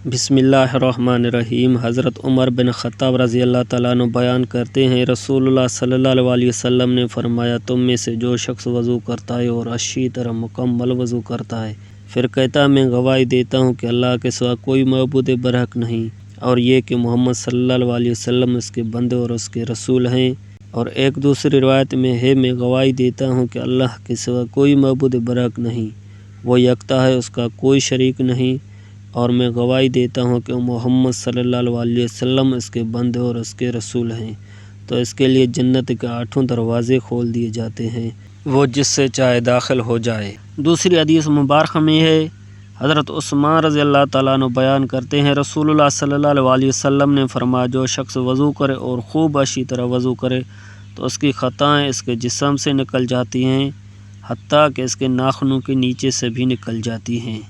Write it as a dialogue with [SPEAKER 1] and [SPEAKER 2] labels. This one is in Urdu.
[SPEAKER 1] بسم اللہ الرحمن الرحیم۔ حضرت عمر بن خطاب رضی اللہ تعالیٰ عنہ بیان کرتے ہیں، رسول اللہ صلی اللہ علیہ وسلم نے فرمایا، تم میں سے جو شخص وضو کرتا ہے اور اچھی طرح مکمل وضو کرتا ہے، پھر کہتا میں گواہی دیتا ہوں کہ اللہ کے سوا کوئی معبود برحق نہیں، اور یہ کہ محمد صلی اللہ علیہ وسلم اس کے بندے اور اس کے رسول ہیں، اور ایک دوسری روایت میں ہے، میں گواہی دیتا ہوں کہ اللہ کے سوا کوئی معبود برحق نہیں، وہ یکتا ہے، اس کا کوئی شریک نہیں، اور میں گواہی دیتا ہوں کہ محمد صلی اللہ علیہ وسلم اس کے بندے اور اس کے رسول ہیں، تو اس کے لیے جنت کے 8 دروازے کھول دیے جاتے ہیں، وہ جس سے چاہے داخل ہو جائے۔ دوسری حدیث مبارکہ میں ہے، حضرت عثمان رضی اللہ تعالیٰ عنہ بیان کرتے ہیں، رسول اللہ صلی اللہ علیہ وسلم نے فرمایا، جو شخص وضو کرے اور خوب اچھی طرح وضو کرے تو اس کی خطائیں اس کے جسم سے نکل جاتی ہیں، حتیٰ کہ اس کے ناخنوں کے نیچے سے بھی نکل جاتی ہیں۔